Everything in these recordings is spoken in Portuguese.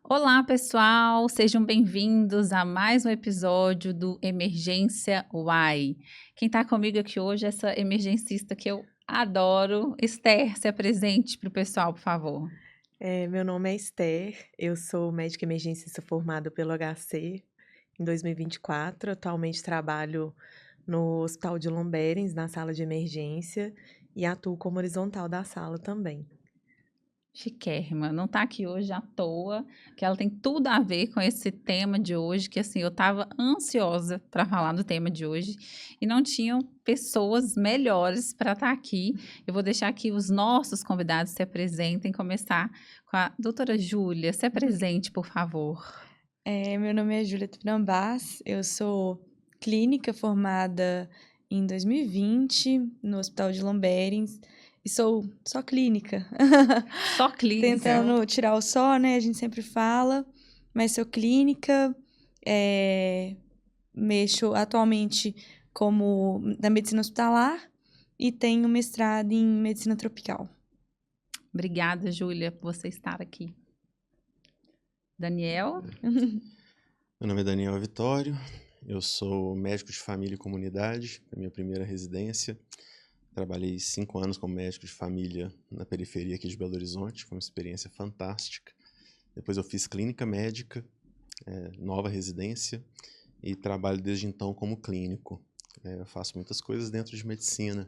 Olá, pessoal, sejam bem-vindos a mais um episódio do Emergência Uai. Quem está comigo aqui hoje é essa emergencista que eu adoro. Esther, se apresente para o pessoal, por favor. Meu nome é Esther, eu sou médica emergencista formada pelo HC em 2024. Atualmente trabalho no Hospital de Lomberens, na sala de emergência, e atuo como horizontal da sala também. Chiquérrima, não está aqui hoje à toa, que ela tem tudo a ver com esse tema de hoje, que assim, eu estava ansiosa para falar do tema de hoje e não tinham pessoas melhores para estar aqui. Eu vou deixar aqui os nossos convidados se apresentem, começar com a doutora Júlia. Se apresente, por favor. Meu nome é Júlia Tupinambás, eu sou clínica formada em 2020 no Hospital de Lomberens e sou só clínica. Só clínica. Tentando tirar o só, né? A gente sempre fala, mas sou clínica, mexo atualmente como na medicina hospitalar e tenho mestrado em medicina tropical. Obrigada, Júlia, por você estar aqui. Daniel? Meu nome é Daniel Vitório, eu sou médico de família e comunidade, é a minha primeira residência. Trabalhei 5 anos como médico de família na periferia aqui de Belo Horizonte, foi uma experiência fantástica. Depois eu fiz clínica médica, nova residência, e trabalho desde então como clínico. Eu faço muitas coisas dentro de medicina.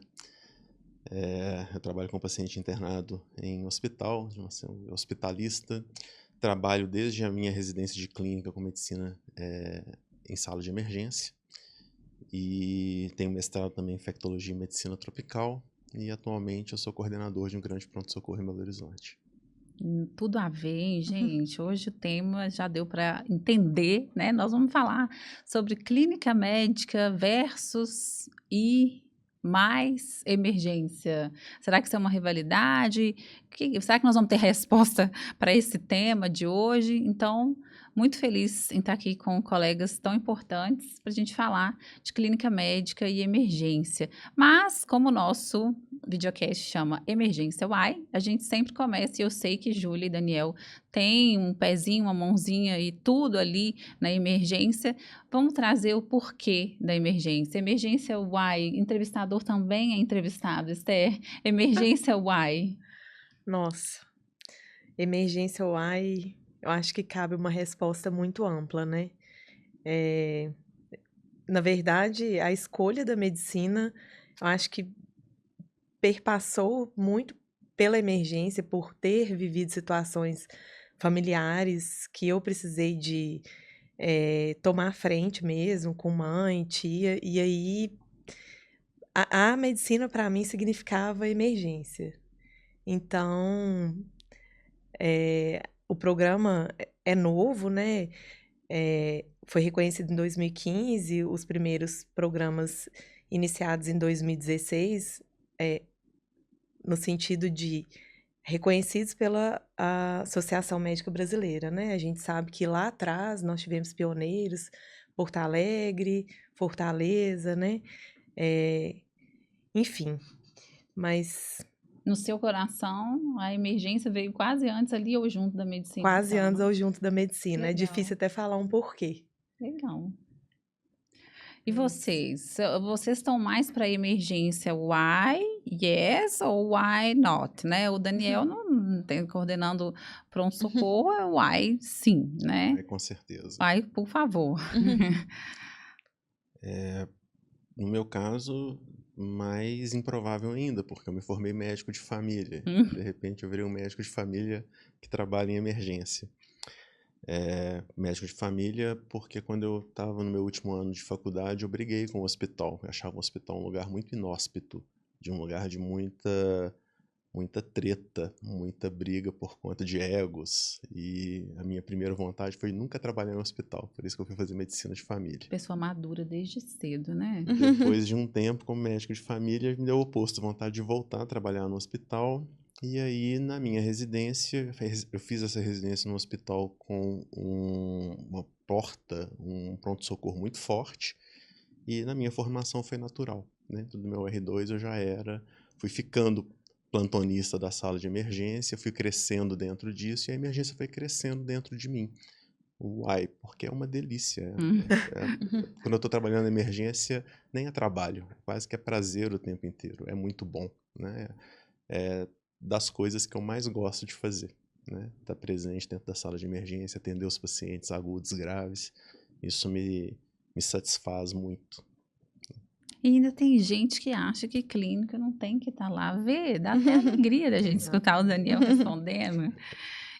Eu trabalho com paciente internado em hospital, hospitalista. Trabalho desde a minha residência de clínica com medicina em sala de emergência. E tenho mestrado também em infectologia e medicina tropical. E atualmente eu sou coordenador de um grande pronto-socorro em Belo Horizonte. Tudo a ver, hein, gente? Hoje o tema já deu para entender, né? Nós vamos falar sobre clínica médica versus e mais emergência. Será que isso é uma rivalidade? Será que nós vamos ter resposta para esse tema de hoje? Então, muito feliz em estar aqui com colegas tão importantes para a gente falar de clínica médica e emergência. Mas, como o nosso videocast chama Emergência Uai, a gente sempre começa, e eu sei que Júlia e Daniel têm um pezinho, uma mãozinha e tudo ali na emergência. Vamos trazer o porquê da emergência. Emergência Uai, entrevistador também é entrevistado, Esther. Emergência Uai. Nossa, emergência UAI, eu acho que cabe uma resposta muito ampla, né? Eh, Na verdade, a escolha da medicina, eu acho que perpassou muito pela emergência, por ter vivido situações familiares que eu precisei de, tomar a frente mesmo, com mãe, tia, e aí a medicina para mim significava emergência. Então, o programa é novo, né, foi reconhecido em 2015, os primeiros programas iniciados em 2016, no sentido de reconhecidos pela Associação Médica Brasileira, né. A gente sabe que lá atrás nós tivemos pioneiros, Porto Alegre, Fortaleza, né, eh, enfim, mas No seu coração, a emergência veio quase antes ali ou junto da medicina, quase então, anos né? ao junto da medicina. É Legal, difícil até falar um porquê. legal. E Mas vocês? Vocês estão mais para emergência why yes ou why not, né? O Daniel não tem coordenando pronto-socorro, é why sim, né? Ai, com certeza. Why, por favor. No meu caso, mais improvável ainda, porque eu me formei médico de família. De repente eu virei um médico de família que trabalha em emergência. Médico de família porque quando eu estava no meu último ano de faculdade eu briguei com o hospital. Eu achava o hospital um lugar muito inóspito, de um lugar de muita treta, muita briga por conta de egos. E a minha primeira vontade foi nunca trabalhar no hospital. Por isso que eu fui fazer medicina de família. Pessoa madura desde cedo, né? Depois de um tempo como médico de família, me deu o oposto, vontade de voltar a trabalhar no hospital. E aí, na minha residência, eu fiz essa residência no hospital com uma porta, um pronto-socorro muito forte. E na minha formação foi natural, né? Do meu R2 eu já fui ficando plantonista da sala de emergência, fui crescendo dentro disso e a emergência foi crescendo dentro de mim. Uai, porque é uma delícia. Quando eu estou trabalhando na emergência, nem é trabalho, quase que é prazer o tempo inteiro. É muito bom, né? É das coisas que eu mais gosto de fazer, né? Estar presente dentro da sala de emergência, atender os pacientes agudos, graves, isso me satisfaz muito. E ainda tem gente que acha que clínica não tem que estar lá. Vê, dá até alegria da gente escutar o Daniel respondendo.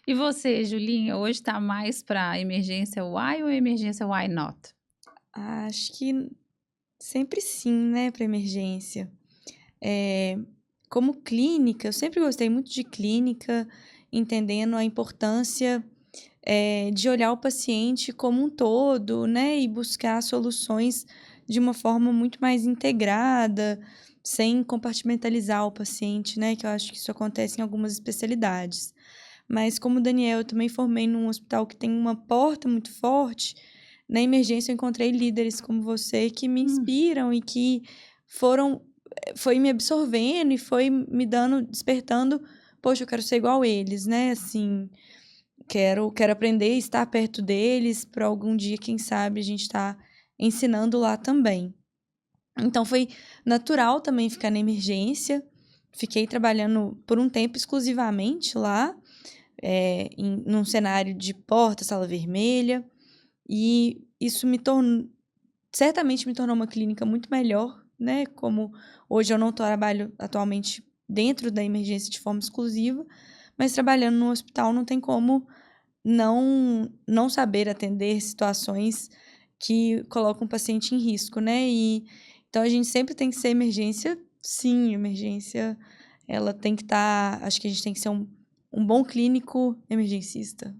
E você, Julinha, hoje está mais para emergência why ou emergência why not? Acho que sempre sim, né, para emergência. Como clínica, eu sempre gostei muito de clínica, entendendo a importância de olhar o paciente como um todo, né, e buscar soluções de uma forma muito mais integrada, sem compartimentalizar o paciente, né, que eu acho que isso acontece em algumas especialidades. Mas como Daniel, eu também formei num hospital que tem uma porta muito forte. Na emergência eu encontrei líderes como você que me inspiram e que foi me absorvendo e foi me dando, despertando, poxa, eu quero ser igual eles, né? Assim, quero aprender a estar perto deles para algum dia, quem sabe, a gente estar ensinando lá também. Então foi natural também ficar na emergência. Fiquei trabalhando por um tempo exclusivamente lá, num cenário de porta, sala vermelha, e isso certamente me tornou uma clínica muito melhor, né? Como hoje eu não trabalho atualmente dentro da emergência de forma exclusiva, mas trabalhando no hospital não tem como não saber atender situações que colocam o paciente em risco, né? E então a gente sempre tem que ser emergência, sim, emergência, ela tem que estar, acho que a gente tem que ser um bom clínico emergencista,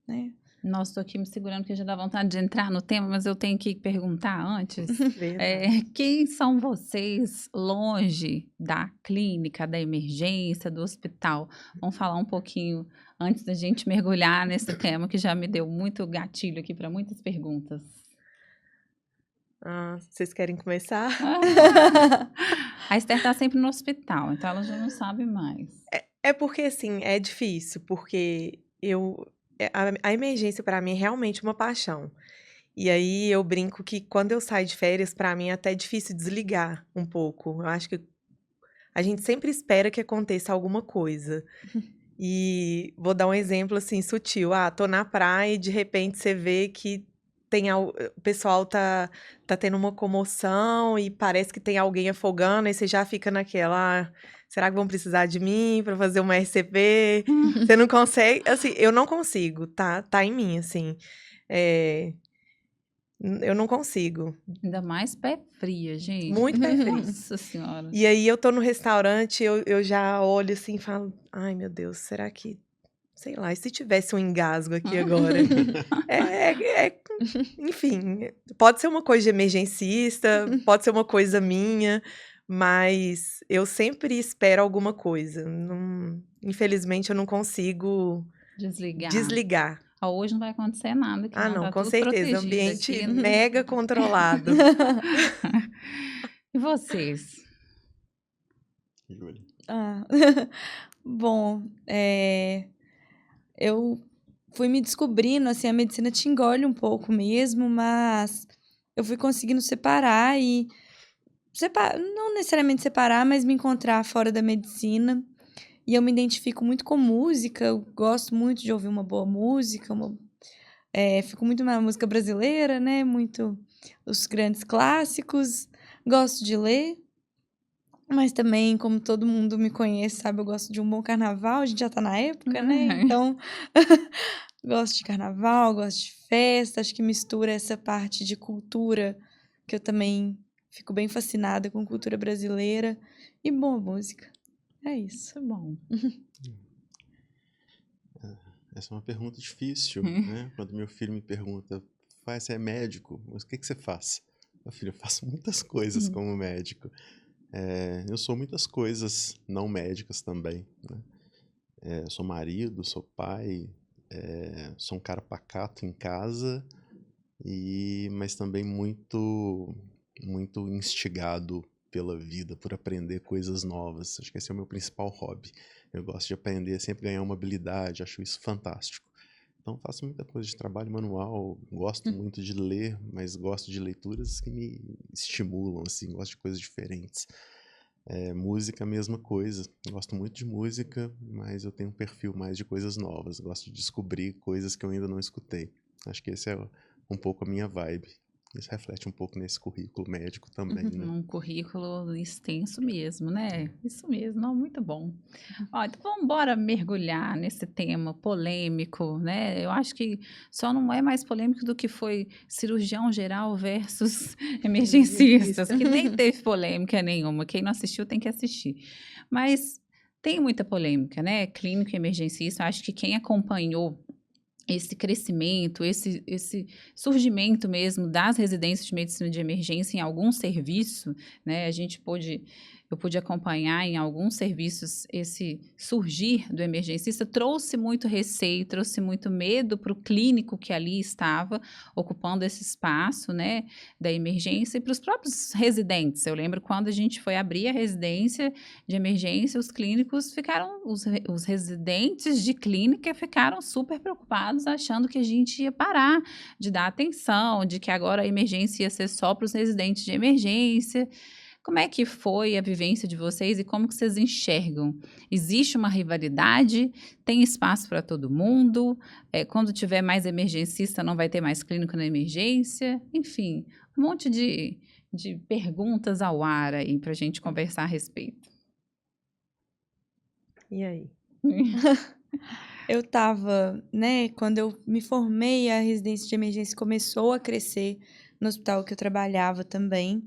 né? Nossa, estou aqui me segurando porque já dá vontade de entrar no tema, mas eu tenho que perguntar antes. Verdade. Quem são vocês longe da clínica, da emergência, do hospital? Vamos falar um pouquinho antes da gente mergulhar nesse tema que já me deu muito gatilho aqui para muitas perguntas. Vocês querem começar? A Esther está sempre no hospital, então ela já não sabe mais. É porque, assim, é difícil, porque a emergência para mim é realmente uma paixão. E aí eu brinco que quando eu saio de férias, para mim é até difícil desligar um pouco. Eu acho que a gente sempre espera que aconteça alguma coisa. E vou dar um exemplo assim sutil. Tô na praia e de repente você vê que o pessoal tá tendo uma comoção e parece que tem alguém afogando, e você já fica naquela, será que vão precisar de mim para fazer uma RCP? Você não consegue, assim, eu não consigo, tá em mim, assim. Eu não consigo. Ainda mais pé fria, gente. Muito pé frio. Nossa Senhora. E aí eu tô no restaurante, eu já olho assim e falo, ai meu Deus, será que, sei lá, e se tivesse um engasgo aqui agora? Enfim, pode ser uma coisa de emergencista, pode ser uma coisa minha, mas eu sempre espero alguma coisa. Infelizmente eu não consigo desligar. Hoje não vai acontecer nada aqui, não. Não, Tá com tudo certeza, protegido ambiente aqui. mega controlado. E vocês? Júlia. Bom, eu fui me descobrindo, assim, a medicina te engole um pouco mesmo, mas eu fui conseguindo separar não necessariamente separar, mas me encontrar fora da medicina. E eu me identifico muito com música, eu gosto muito de ouvir uma boa música, fico muito na música brasileira, né? Muito os grandes clássicos. Gosto de ler, mas também, como todo mundo me conhece, sabe, eu gosto de um bom carnaval, a gente já tá na época, né? Então, gosto de carnaval, gosto de festa, acho que mistura essa parte de cultura, que eu também fico bem fascinada com cultura brasileira, e boa música. É isso. Bom. Essa é uma pergunta difícil, né? Quando meu filho me pergunta, você é médico, mas o que você faz? Meu filho, eu faço muitas coisas como médico. Eu sou muitas coisas não médicas também, né? Eu sou marido, sou pai, sou um cara pacato em casa, mas também muito, muito instigado pela vida, por aprender coisas novas. Acho que esse é o meu principal hobby. Eu gosto de aprender, sempre ganhar uma habilidade, acho isso fantástico. Então faço muita coisa de trabalho manual, gosto muito de ler, mas gosto de leituras que me estimulam, assim, gosto de coisas diferentes. Música, mesma coisa. Gosto muito de música, mas eu tenho um perfil mais de coisas novas. Gosto de descobrir coisas que eu ainda não escutei. Acho que esse é um pouco a minha vibe. Isso reflete um pouco nesse currículo médico também, né? Um currículo extenso mesmo, né? Isso mesmo, não, muito bom. Ó, então vamos embora mergulhar nesse tema polêmico, né? Eu acho que só não é mais polêmico do que foi cirurgião geral versus emergencistas, que nem teve polêmica nenhuma. Quem não assistiu tem que assistir. Mas tem muita polêmica, né? Clínico e emergencista, acho que quem acompanhou esse crescimento, esse surgimento mesmo das residências de medicina de emergência em algum serviço, né? Eu pude acompanhar em alguns serviços esse surgir do emergencista, trouxe muito receio, trouxe muito medo para o clínico que ali estava ocupando esse espaço, né, da emergência e para os próprios residentes. Eu lembro quando a gente foi abrir a residência de emergência, os clínicos ficaram, os residentes de clínica ficaram super preocupados, achando que a gente ia parar de dar atenção, de que agora a emergência ia ser só para os residentes de emergência. Como é que foi a vivência de vocês e como que vocês enxergam? Existe uma rivalidade? Tem espaço para todo mundo? Quando tiver mais emergencista, não vai ter mais clínico na emergência? Enfim, um monte de perguntas ao ar aí para a gente conversar a respeito. E aí? Eu tava, né, quando eu me formei, a residência de emergência começou a crescer no hospital que eu trabalhava também.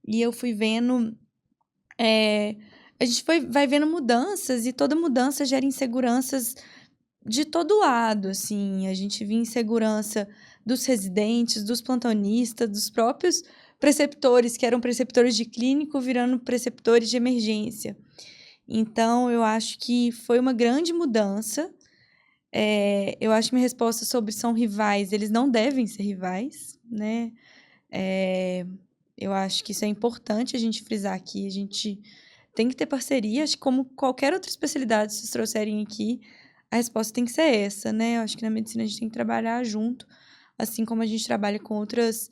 E eu fui vendo, a gente vai vendo mudanças e toda mudança gera inseguranças de todo lado, assim. A gente via insegurança dos residentes, dos plantonistas, dos próprios preceptores, que eram preceptores de clínico, virando preceptores de emergência. Então, eu acho que foi uma grande mudança. Eu acho que minha resposta sobre são rivais, eles não devem ser rivais, né? Eu acho que isso é importante a gente frisar aqui. A gente tem que ter parceria, acho que como qualquer outra especialidade, se vocês trouxerem aqui, a resposta tem que ser essa, né? Eu acho que na medicina a gente tem que trabalhar junto, assim como a gente trabalha com outras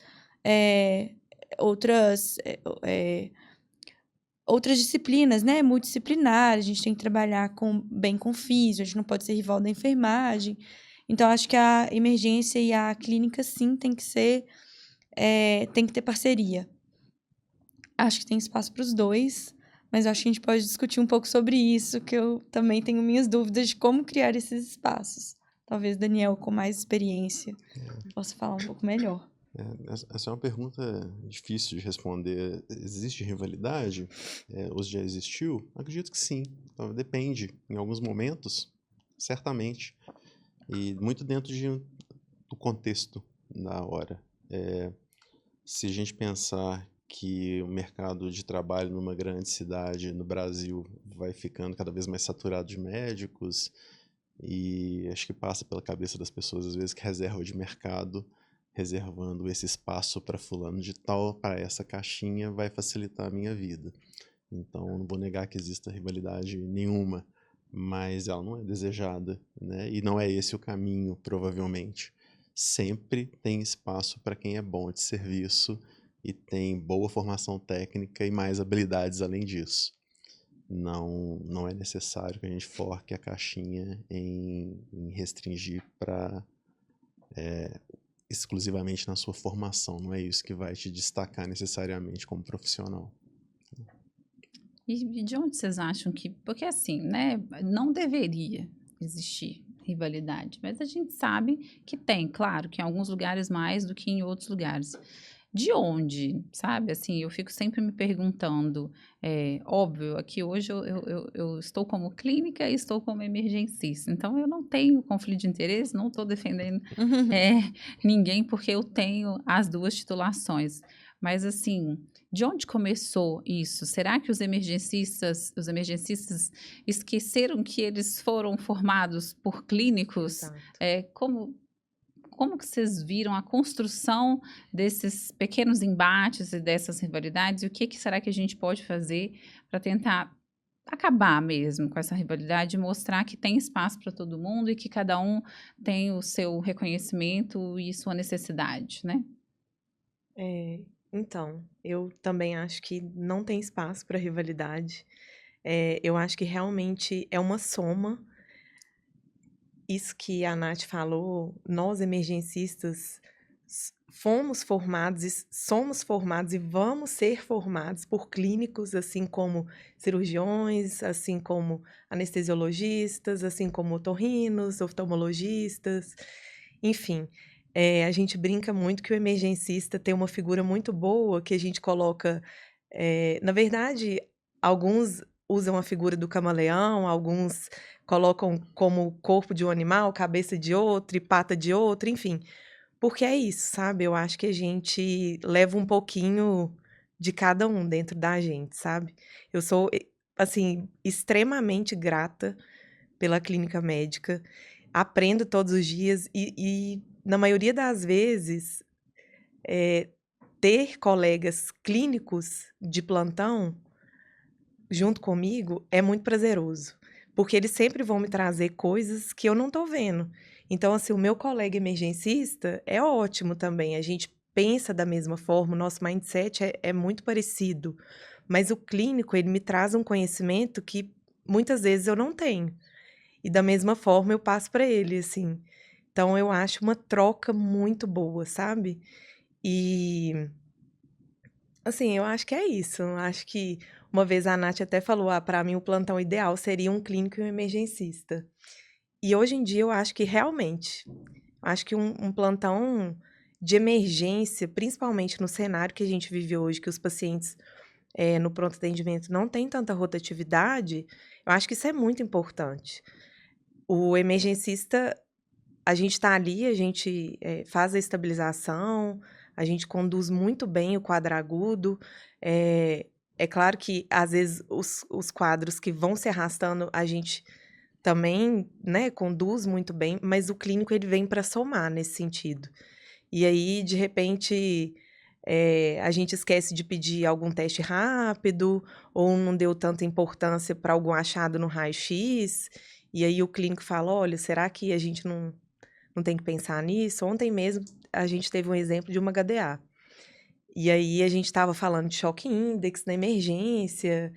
disciplinas, né? Multidisciplinar, a gente tem que trabalhar bem com físio, a gente não pode ser rival da enfermagem. Então, acho que a emergência e a clínica, sim, tem que ter parceria. Acho que tem espaço para os dois, mas acho que a gente pode discutir um pouco sobre isso, que eu também tenho minhas dúvidas de como criar esses espaços. Talvez Daniel, com mais experiência, possa falar um pouco melhor. Essa é uma pergunta difícil de responder. Existe rivalidade? Ou já existiu? Acredito que sim. Então, depende. Em alguns momentos, certamente. E muito dentro do contexto da hora. Se a gente pensar que o mercado de trabalho numa grande cidade no Brasil vai ficando cada vez mais saturado de médicos, e acho que passa pela cabeça das pessoas, às vezes, que reserva de mercado, reservando esse espaço para fulano de tal, para essa caixinha, vai facilitar a minha vida. Então, não vou negar que exista rivalidade nenhuma, mas ela não é desejada, né? E não é esse o caminho, provavelmente. Sempre tem espaço para quem é bom de serviço e tem boa formação técnica e mais habilidades além disso. Não é necessário que a gente forque a caixinha em restringir para exclusivamente na sua formação. Não é isso que vai te destacar necessariamente como profissional. E de onde vocês acham que... Porque assim, né, não deveria existir rivalidade, mas a gente sabe que tem, claro, que em alguns lugares mais do que em outros lugares. De onde, sabe? Assim, eu fico sempre me perguntando, óbvio, aqui hoje eu estou como clínica e estou como emergencista, então eu não tenho conflito de interesse, não estou defendendo ninguém porque eu tenho as duas titulações, mas assim, de onde começou isso? Será que os emergencistas esqueceram que eles foram formados por clínicos? Exato. como que vocês viram a construção desses pequenos embates e dessas rivalidades? E o que será que a gente pode fazer para tentar acabar mesmo com essa rivalidade e mostrar que tem espaço para todo mundo e que cada um tem o seu reconhecimento e sua necessidade, né? Então, eu também acho que não tem espaço para rivalidade. Eu acho que realmente é uma soma. Isso que a Nath falou, nós emergencistas fomos formados, somos formados e vamos ser formados por clínicos, assim como cirurgiões, assim como anestesiologistas, assim como otorrinos, oftalmologistas, enfim. A gente brinca muito que o emergencista tem uma figura muito boa que a gente coloca. Na verdade, alguns usam a figura do camaleão, alguns colocam como corpo de um animal, cabeça de outro e pata de outro, enfim. Porque é isso, sabe? Eu acho que a gente leva um pouquinho de cada um dentro da gente, sabe? Eu sou, assim, extremamente grata pela clínica médica. Aprendo todos os dias e na maioria das vezes, ter colegas clínicos de plantão junto comigo é muito prazeroso, porque eles sempre vão me trazer coisas que eu não tô vendo. Então, assim, o meu colega emergencista é ótimo também. A gente pensa da mesma forma, o nosso mindset é muito parecido. Mas o clínico, ele me traz um conhecimento que muitas vezes eu não tenho. E da mesma forma eu passo para ele, assim. Então, eu acho uma troca muito boa, sabe? E assim, eu acho que é isso. Eu acho que uma vez a Nath até falou: para mim o plantão ideal seria um clínico e um emergencista. E hoje em dia eu acho que realmente, acho que um plantão de emergência, principalmente no cenário que a gente vive hoje, que os pacientes no pronto atendimento não têm tanta rotatividade, eu acho que isso é muito importante. O emergencista, a gente está ali, a gente faz a estabilização, a gente conduz muito bem o quadro agudo. É claro que, às vezes, os quadros que vão se arrastando, a gente também, né, conduz muito bem, mas o clínico ele vem para somar nesse sentido. E aí, de repente, a gente esquece de pedir algum teste rápido, ou não deu tanta importância para algum achado no raio-x, e aí o clínico fala: olha, será que a gente não tem que pensar nisso? Ontem mesmo a gente teve um exemplo de uma HDA. E aí a gente estava falando de choque index na emergência.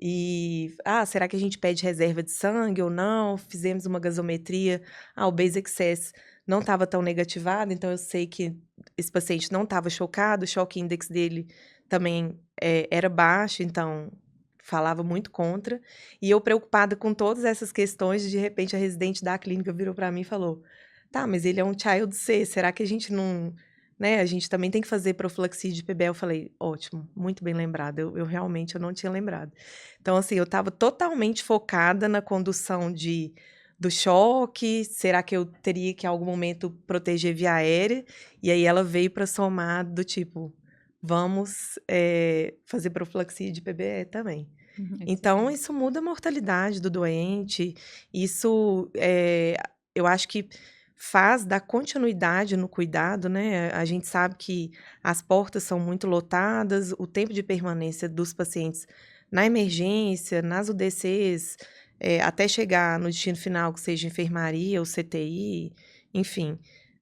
E, será que a gente pede reserva de sangue ou não? Fizemos uma gasometria. O Base Excess não estava tão negativado, então eu sei que esse paciente não estava chocado, o choque index dele também era baixo, então falava muito contra. E eu preocupada com todas essas questões, de repente a residente da clínica virou para mim e falou: tá, mas ele é um child C, será que a gente não, né, a gente também tem que fazer profilaxia de PBL? Eu falei: ótimo, muito bem lembrado, eu realmente não tinha lembrado. Então, assim, eu estava totalmente focada na condução do choque, será que eu teria que, em algum momento, proteger via aérea? E aí ela veio para somar do tipo: vamos fazer profilaxia de PBE também. Então, isso muda a mortalidade do doente, isso eu acho que faz dar continuidade no cuidado, né? A gente sabe que as portas são muito lotadas, o tempo de permanência dos pacientes na emergência, nas UDCs, até chegar no destino final, que seja enfermaria ou CTI, enfim,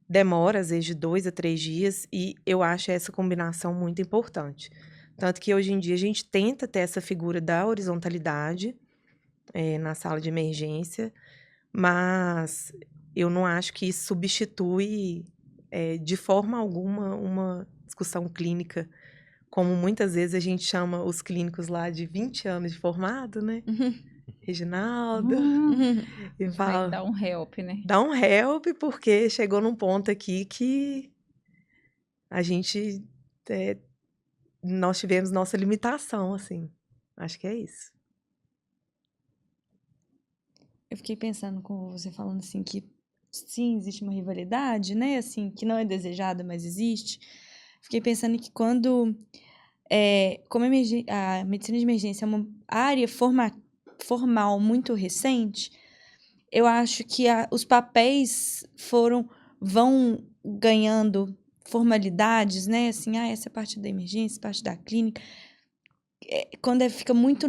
demora às vezes de 2 a 3 dias, e eu acho essa combinação muito importante. Tanto que hoje em dia a gente tenta ter essa figura da horizontalidade na sala de emergência, mas eu não acho que isso substitui de forma alguma uma discussão clínica, como muitas vezes a gente chama os clínicos lá de 20 anos de formado, né? Reginaldo, e Tem que fala: dar um help, né? dá um help, porque chegou num ponto aqui que a gente, nós tivemos nossa limitação, assim. Acho que é isso. Eu fiquei pensando com você falando assim que sim, existe uma rivalidade, né? Assim, que não é desejada, mas existe. Fiquei pensando que quando como a medicina de emergência é uma área formal muito recente, eu acho que os papéis vão ganhando formalidades, né? Assim, essa é parte da emergência, parte da clínica. Quando fica muito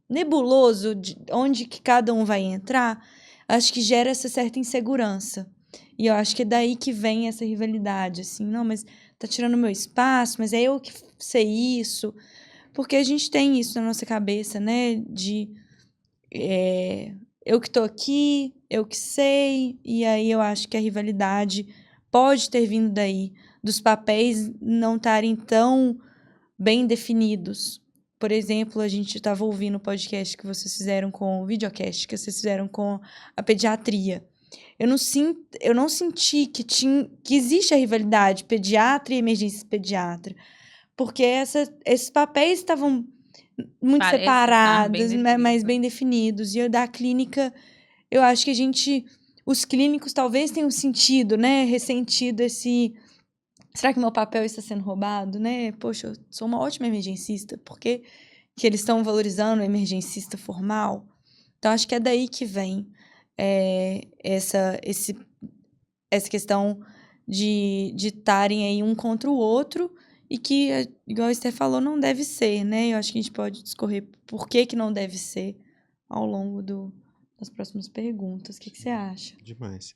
nebuloso de onde que cada um vai entrar, acho que gera essa certa insegurança. E eu acho que é daí que vem essa rivalidade, assim, não, mas tá tirando meu espaço, mas é eu que sei isso. Porque a gente tem isso na nossa cabeça, né? De eu que tô aqui, eu que sei, e aí eu acho que a rivalidade pode ter vindo daí, dos papéis não estarem tão bem definidos. Por exemplo, a gente estava ouvindo o podcast que vocês fizeram o videocast que vocês fizeram com a pediatria. Eu não senti que existe a rivalidade pediatra e emergência pediatra, porque esses papéis estavam muito Parece estar bem separados, mas bem definido. definidos. E eu da clínica, eu acho que os clínicos talvez tenham sentido, né, ressentido esse... Será que meu papel está sendo roubado, né? Poxa, eu sou uma ótima emergencista, por que eles estão valorizando o emergencista formal? Então, acho que é daí que vem essa questão de estarem aí um contra o outro e que, igual a Esther falou, não deve ser, né? Eu acho que a gente pode discorrer por que não deve ser ao longo das próximas perguntas. O que você acha? Demais.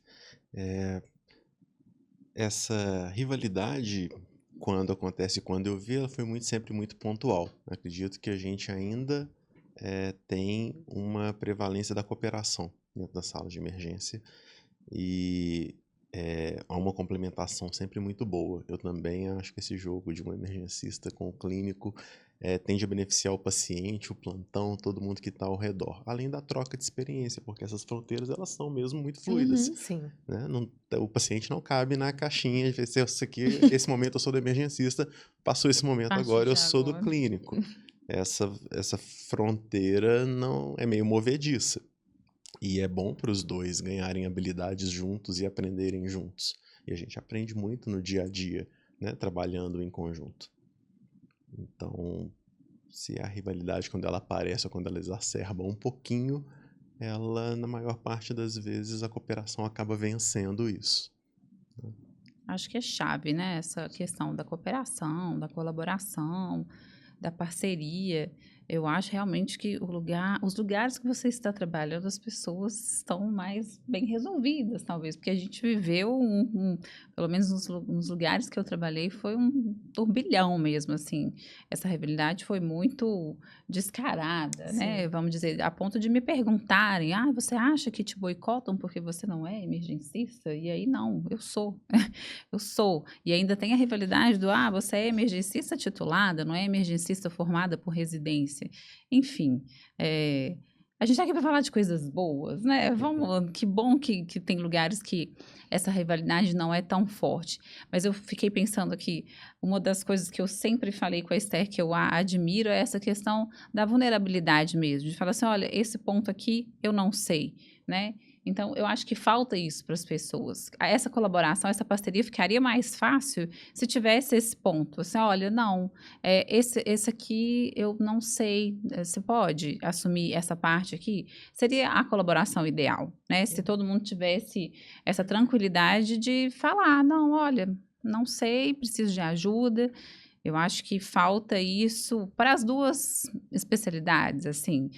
Essa rivalidade, quando acontece, quando eu vi, ela foi sempre muito pontual. Acredito que a gente ainda tem uma prevalência da cooperação dentro da sala de emergência e há uma complementação sempre muito boa. Eu também acho que esse jogo de um emergencista com o clínico tende a beneficiar o paciente, o plantão, todo mundo que está ao redor. Além da troca de experiência, porque essas fronteiras elas são mesmo muito fluidas. Sim. Né? O paciente não cabe na caixinha de ver se esse momento eu sou do emergencista, passou esse momento agora eu sou do clínico. Essa fronteira não é meio movediça. E é bom para os dois ganharem habilidades juntos e aprenderem juntos. E a gente aprende muito no dia a dia, né? Trabalhando em conjunto. Então, se a rivalidade, quando ela aparece ou quando ela exacerba um pouquinho, ela, na maior parte das vezes, a cooperação acaba vencendo isso. Acho que é chave, né? Essa questão da cooperação, da colaboração, da parceria. Eu acho realmente que os lugares que você está trabalhando, as pessoas estão mais bem resolvidas, talvez, porque a gente viveu pelo menos nos lugares que eu trabalhei, foi um turbilhão mesmo, assim. Essa rivalidade foi muito descarada, né? Sim. Vamos dizer, a ponto de me perguntarem, você acha que te boicotam porque você não é emergencista? E aí, não, eu sou. Eu sou. E ainda tem a rivalidade do, você é emergencista titulada, não é emergencista formada por residência. Enfim, a gente está aqui para falar de coisas boas, né? Que bom que tem lugares que essa rivalidade não é tão forte. Mas eu fiquei pensando aqui, uma das coisas que eu sempre falei com a Esther, que eu admiro, é essa questão da vulnerabilidade mesmo, de falar assim, olha, esse ponto aqui eu não sei, né? Então, eu acho que falta isso para as pessoas. Essa colaboração, essa parceria ficaria mais fácil se tivesse esse ponto. Assim, olha, não, esse aqui eu não sei, você pode assumir essa parte aqui? Seria a colaboração ideal, né? Se todo mundo tivesse essa tranquilidade de falar, não, olha, não sei, preciso de ajuda. Eu acho que falta isso para as duas especialidades, assim,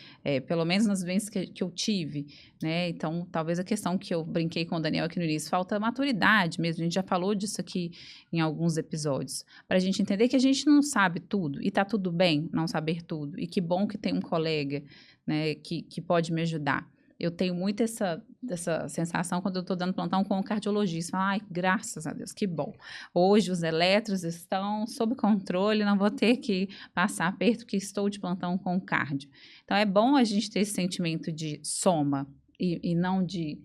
pelo menos nas vivências que eu tive, né? Então, talvez a questão que eu brinquei com o Daniel aqui no início, falta maturidade mesmo. A gente já falou disso aqui em alguns episódios, para a gente entender que a gente não sabe tudo e tá tudo bem não saber tudo. E que bom que tem um colega, né, que pode me ajudar. Eu tenho muito essa sensação quando eu estou dando plantão com o cardiologista. Ai, graças a Deus, que bom. Hoje os eletros estão sob controle, não vou ter que passar aperto que estou de plantão com o cardio. Então, é bom a gente ter esse sentimento de soma e não de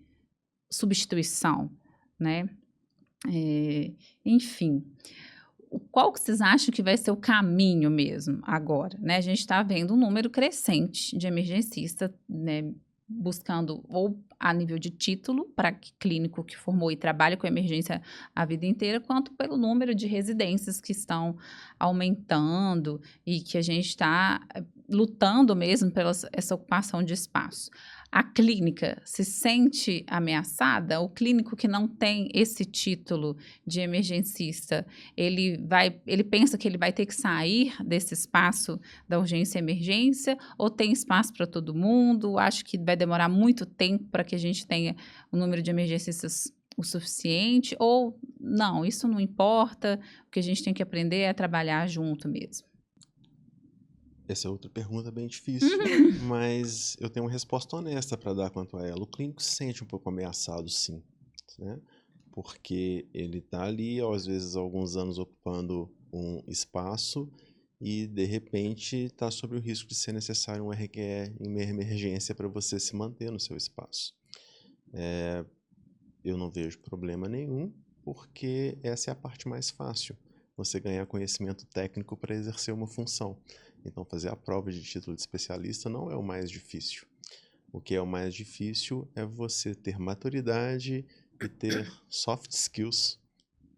substituição, né? Enfim, qual que vocês acham que vai ser o caminho mesmo agora, né? A gente está vendo um número crescente de emergencistas, né, buscando ou a nível de título para clínico que formou e trabalha com emergência a vida inteira, quanto pelo número de residências que estão aumentando e que a gente está lutando mesmo pela essa ocupação de espaço. a clínica se sente ameaçada? O clínico que não tem esse título de emergencista, ele pensa que ele vai ter que sair desse espaço da urgência e emergência, ou tem espaço para todo mundo? Acho que vai demorar muito tempo para que a gente tenha um número de emergencistas o suficiente, ou não, isso não importa, o que a gente tem que aprender é trabalhar junto mesmo. Essa é outra pergunta bem difícil, mas eu tenho uma resposta honesta para dar quanto a ela. O clínico se sente um pouco ameaçado, sim, né? Porque ele está ali, às vezes, há alguns anos ocupando um espaço e, de repente, está sob o risco de ser necessário um RQE em uma emergência para você se manter no seu espaço. Eu não vejo problema nenhum, porque essa é a parte mais fácil, você ganhar conhecimento técnico para exercer uma função. Então, fazer a prova de título de especialista não é o mais difícil. O que é o mais difícil é você ter maturidade e ter soft skills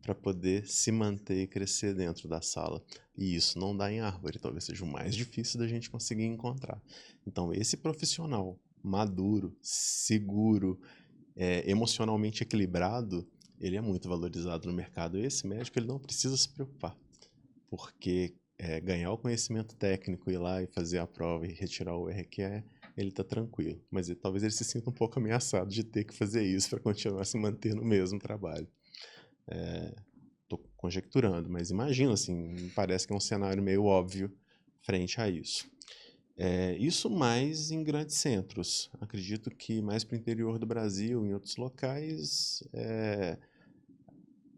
para poder se manter e crescer dentro da sala. E isso não dá em árvore, talvez seja o mais difícil da gente conseguir encontrar. Então, esse profissional maduro, seguro, emocionalmente equilibrado, ele é muito valorizado no mercado. Esse médico ele não precisa se preocupar, porque ganhar o conhecimento técnico, ir lá e fazer a prova e retirar o RQE, ele está tranquilo. Mas talvez ele se sinta um pouco ameaçado de ter que fazer isso para continuar se manter no mesmo trabalho. Estou conjecturando, mas imagino, assim, parece que é um cenário meio óbvio frente a isso. Isso mais em grandes centros. Acredito que mais para o interior do Brasil, em outros locais,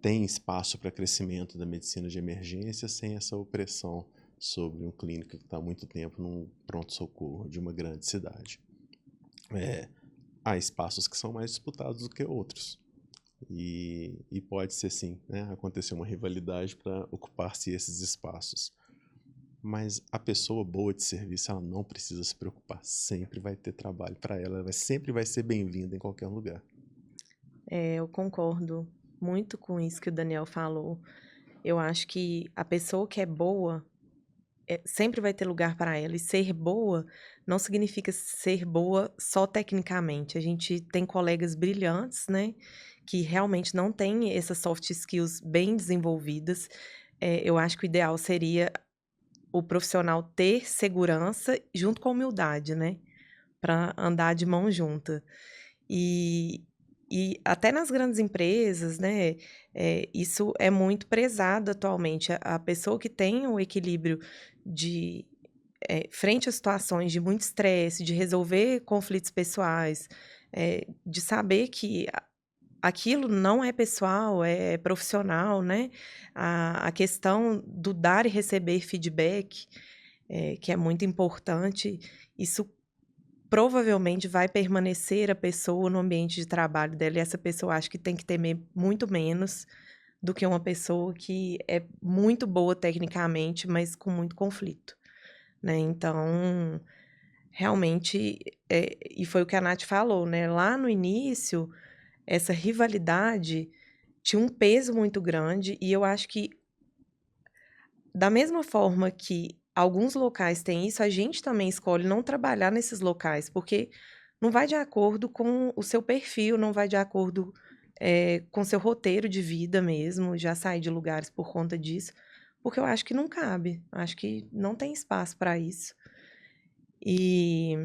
tem espaço para crescimento da medicina de emergência sem essa opressão sobre um clínico que está há muito tempo num pronto-socorro de uma grande cidade. Há espaços que são mais disputados do que outros. E pode ser sim, né, acontecer uma rivalidade para ocupar-se esses espaços. Mas a pessoa boa de serviço, ela não precisa se preocupar. Sempre vai ter trabalho para ela, ela sempre vai ser bem-vinda em qualquer lugar. Eu concordo muito com isso que o Daniel falou. Eu acho que a pessoa que é boa sempre vai ter lugar para ela. E ser boa não significa ser boa só tecnicamente. A gente tem colegas brilhantes, né, que realmente não têm essas soft skills bem desenvolvidas. Eu acho que o ideal seria o profissional ter segurança junto com humildade, né, para andar de mão junta. E até nas grandes empresas, né, isso é muito prezado atualmente. A pessoa que tem o equilíbrio de, frente a situações de muito estresse, de resolver conflitos pessoais, de saber que aquilo não é pessoal, é profissional, né? A questão do dar e receber feedback, que é muito importante, isso provavelmente vai permanecer a pessoa no ambiente de trabalho dela, e essa pessoa acho que tem que temer muito menos do que uma pessoa que é muito boa tecnicamente, mas com muito conflito, né? Então, realmente, e foi o que a Nath falou, né? Lá no início, essa rivalidade tinha um peso muito grande, e eu acho que, da mesma forma que alguns locais têm isso, a gente também escolhe não trabalhar nesses locais, porque não vai de acordo com o seu perfil, não vai de acordo, com o seu roteiro de vida mesmo, já sair de lugares por conta disso, porque eu acho que não cabe, acho que não tem espaço para isso. E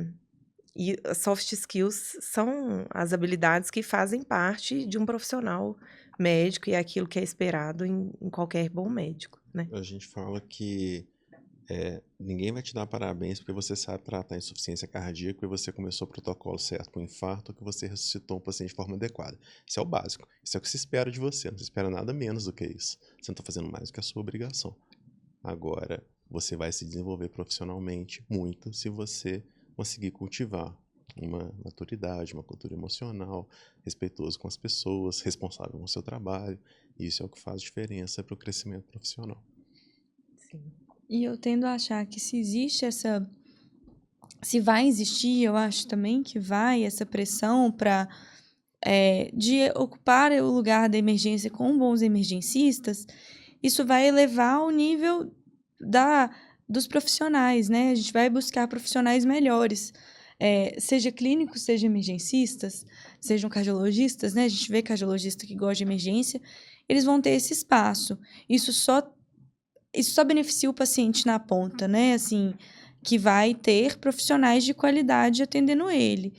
soft skills são as habilidades que fazem parte de um profissional médico e é aquilo que é esperado em qualquer bom médico, né? A gente fala que ninguém vai te dar parabéns porque você sabe tratar insuficiência cardíaca e você começou o protocolo certo para o infarto ou que você ressuscitou um paciente de forma adequada. Isso é o básico. Isso é o que se espera de você. Não se espera nada menos do que isso. Você não está fazendo mais do que a sua obrigação. Agora, você vai se desenvolver profissionalmente muito se você conseguir cultivar uma maturidade, uma cultura emocional, respeitoso com as pessoas, responsável com o seu trabalho. Isso é o que faz diferença para o crescimento profissional. Sim. E eu tendo a achar que se existe essa... Se vai existir, eu acho também que vai essa pressão para de ocupar o lugar da emergência com bons emergencistas, isso vai elevar o nível dos profissionais, né? A gente vai buscar profissionais melhores. seja clínicos, seja emergencistas, sejam cardiologistas, né? A gente vê cardiologista que gosta de emergência, eles vão ter esse espaço. Isso só beneficia o paciente na ponta, né? Assim, que vai ter profissionais de qualidade atendendo ele.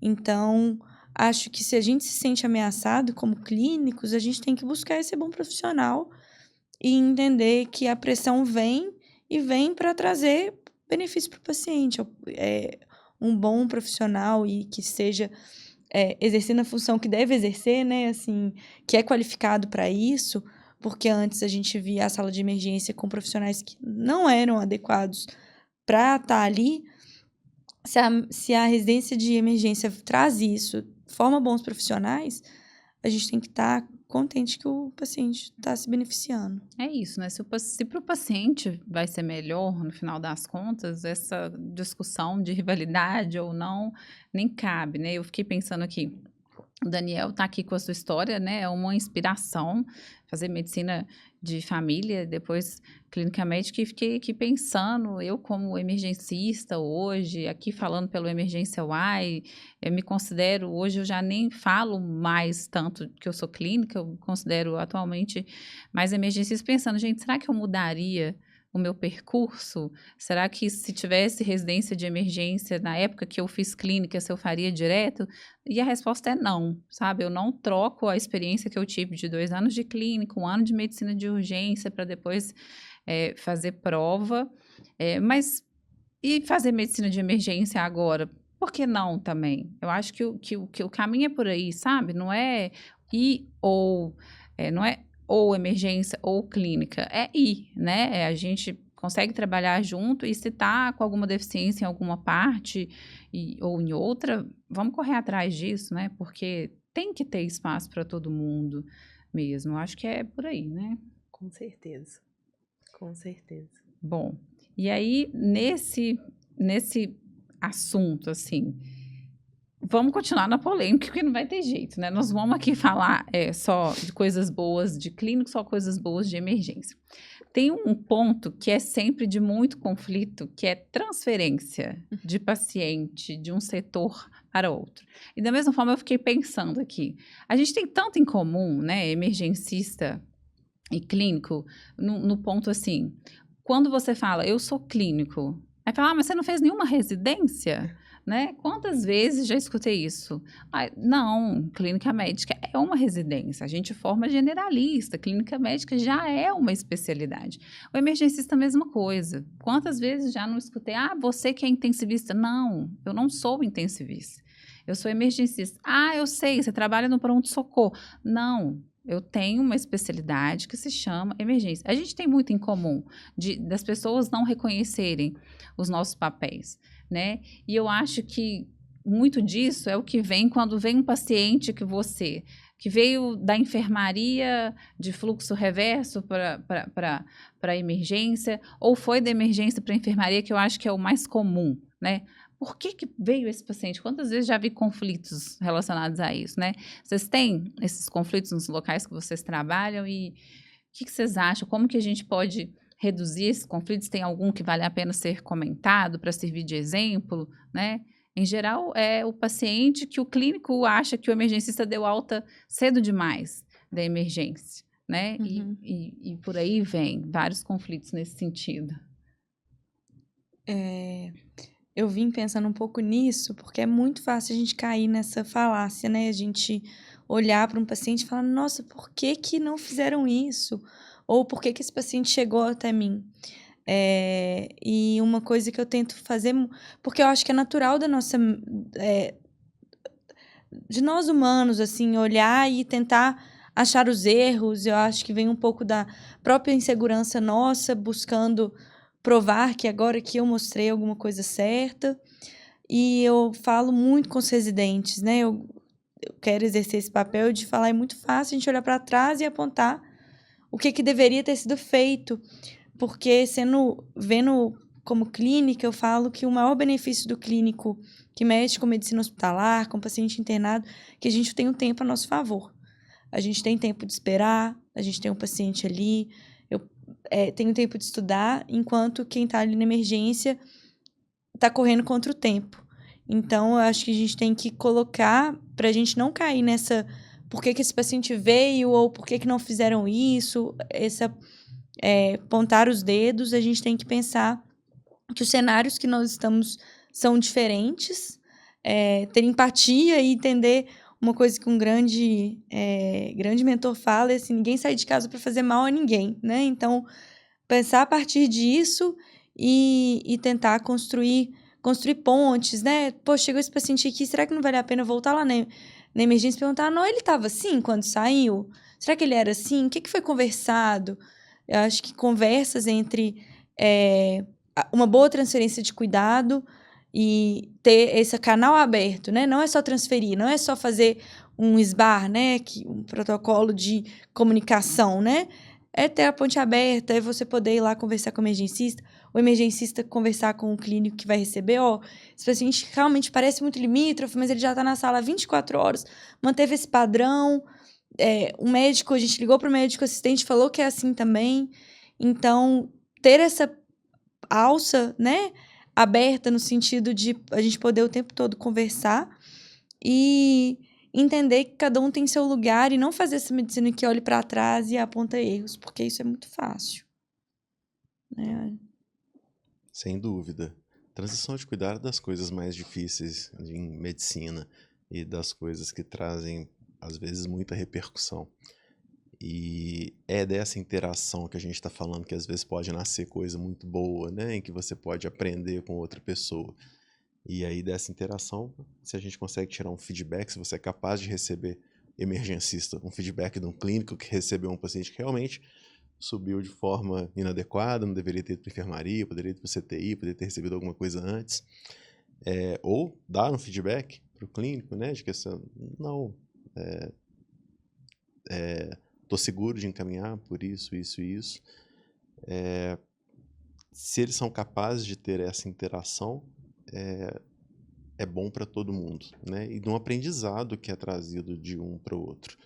Então, acho que se a gente se sente ameaçado como clínicos, a gente tem que buscar esse bom profissional e entender que a pressão vem para trazer benefício para o paciente. Um bom profissional e que esteja exercendo a função que deve exercer, né? Assim, que é qualificado para isso, porque antes a gente via a sala de emergência com profissionais que não eram adequados para estar ali. Se a residência de emergência traz isso, forma bons profissionais, a gente tem que estar contente que o paciente está se beneficiando. É isso, né? Se para o paciente vai ser melhor, no final das contas, essa discussão de rivalidade ou não, nem cabe, né? Eu fiquei pensando aqui, o Daniel está aqui com a sua história, né? É uma inspiração fazer medicina de família, depois clínica médica, e fiquei aqui pensando, eu como emergencista hoje, aqui falando pelo Emergência UAI, eu me considero, hoje eu já nem falo mais tanto que eu sou clínica, eu me considero atualmente mais emergencista, pensando, gente, será que eu mudaria o meu percurso? Será que se tivesse residência de emergência na época que eu fiz clínica, se eu faria direto? E a resposta é não, sabe? Eu não troco a experiência que eu tive de 2 anos de clínica, 1 ano de medicina de urgência para depois fazer prova, mas e fazer medicina de emergência agora? Por que não também? Eu acho que o caminho é por aí, sabe? Não é não é ou emergência ou clínica, é ir, né? A gente consegue trabalhar junto e se tá com alguma deficiência em alguma parte ou em outra, vamos correr atrás disso, né? Porque tem que ter espaço para todo mundo mesmo. Acho que é por aí, né? Com certeza. Com certeza. Bom, e aí nesse assunto, assim, vamos continuar na polêmica, porque não vai ter jeito, né? Nós vamos aqui falar só de coisas boas de clínico, só coisas boas de emergência. Tem um ponto que é sempre de muito conflito, que é transferência de paciente de um setor para outro. E da mesma forma eu fiquei pensando aqui, a gente tem tanto em comum, né, emergencista e clínico, no ponto assim, quando você fala, eu sou clínico, aí fala, mas você não fez nenhuma residência? Né? Quantas vezes já escutei isso? Não, clínica médica é uma residência, a gente forma generalista, clínica médica já é uma especialidade. O emergencista, a mesma coisa. Quantas vezes já não escutei, você que é intensivista? Não, eu não sou intensivista, eu sou emergencista. Eu sei, você trabalha no pronto-socorro. Não, eu tenho uma especialidade que se chama emergência. A gente tem muito em comum das pessoas não reconhecerem os nossos papéis, né? E eu acho que muito disso é o que vem quando vem um paciente que veio da enfermaria de fluxo reverso para a emergência, ou foi da emergência para a enfermaria, que eu acho que é o mais comum, né? Por que veio esse paciente? Quantas vezes já vi conflitos relacionados a isso, né? Vocês têm esses conflitos nos locais que vocês trabalham e o que vocês acham? Como que a gente pode reduzir esses conflitos? Tem algum que vale a pena ser comentado para servir de exemplo, né? Em geral, é o paciente que o clínico acha que o emergencista deu alta cedo demais da emergência, né? Uhum. E por aí vem vários conflitos nesse sentido. Eu vim pensando um pouco nisso, porque é muito fácil a gente cair nessa falácia, né? A gente olhar para um paciente e falar, nossa, por que que não fizeram isso? Ou por que que esse paciente chegou até mim? E uma coisa que eu tento fazer, porque eu acho que é natural da nossa, de nós humanos, assim, olhar e tentar achar os erros. Eu acho que vem um pouco da própria insegurança nossa, buscando provar que agora que eu mostrei alguma coisa certa. E eu falo muito com os residentes, né? Eu quero exercer esse papel de falar, é muito fácil a gente olhar para trás e apontar o que deveria ter sido feito. Porque vendo como clínica, eu falo que o maior benefício do clínico que mexe com medicina hospitalar, com paciente internado, que a gente tem um tempo a nosso favor. A gente tem tempo de esperar, a gente tem um paciente ali, eu tenho tempo de estudar, enquanto quem está ali na emergência está correndo contra o tempo. Então, eu acho que a gente tem que colocar para a gente não cair nessa por que esse paciente veio ou por que não fizeram isso, apontar os dedos, a gente tem que pensar que os cenários que nós estamos são diferentes, ter empatia e entender uma coisa que um grande mentor fala é assim, ninguém sai de casa para fazer mal a ninguém, né? Então, pensar a partir disso e tentar construir pontes, né? Pô, chegou esse paciente aqui, será que não vale a pena voltar lá na emergência e perguntar, não, ele estava assim quando saiu? Será que ele era assim? O que foi conversado? Eu acho que conversas entre uma boa transferência de cuidado e ter esse canal aberto, né? Não é só transferir, não é só fazer um SBAR, né? Um protocolo de comunicação, né? É ter a ponte aberta, é você poder ir lá conversar com o emergencista conversar com o clínico que vai receber, esse paciente realmente parece muito limítrofe, mas ele já está na sala há 24 horas, manteve esse padrão, o médico, a gente ligou para o médico assistente, falou que é assim também, então ter essa alça, né, aberta no sentido de a gente poder o tempo todo conversar e entender que cada um tem seu lugar e não fazer essa medicina que olhe para trás e aponta erros, porque isso é muito fácil. Né? Sem dúvida. Transição de cuidado é das coisas mais difíceis em medicina e das coisas que trazem, às vezes, muita repercussão. E é dessa interação que a gente está falando que às vezes pode nascer coisa muito boa, né? Em que você pode aprender com outra pessoa. E aí dessa interação, se a gente consegue tirar um feedback, se você é capaz de receber emergencista, um feedback de um clínico que recebeu um paciente que realmente subiu de forma inadequada, não deveria ter ido para enfermaria, poderia ir para o CTI, poderia ter recebido alguma coisa antes, ou dar um feedback para o clínico, né? De que não, estou seguro de encaminhar por isso, isso e isso. Se eles são capazes de ter essa interação, é bom para todo mundo, né? E de um aprendizado que é trazido de um para o outro.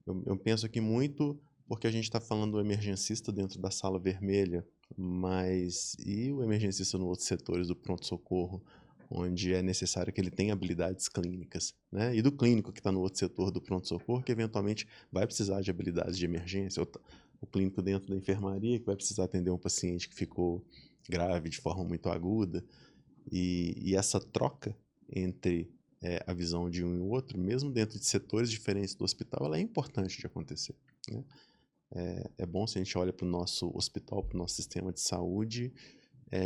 Eu penso aqui muito porque a gente está falando do emergencista dentro da sala vermelha, mas e o emergencista nos outros setores do pronto-socorro, onde é necessário que ele tenha habilidades clínicas, né? E do clínico que está no outro setor do pronto-socorro, que eventualmente vai precisar de habilidades de emergência, ou o clínico dentro da enfermaria, que vai precisar atender um paciente que ficou grave de forma muito aguda. E essa troca entre a visão de um e o outro, mesmo dentro de setores diferentes do hospital, ela é importante de acontecer, né? É bom se a gente olha para o nosso hospital, para o nosso sistema de saúde,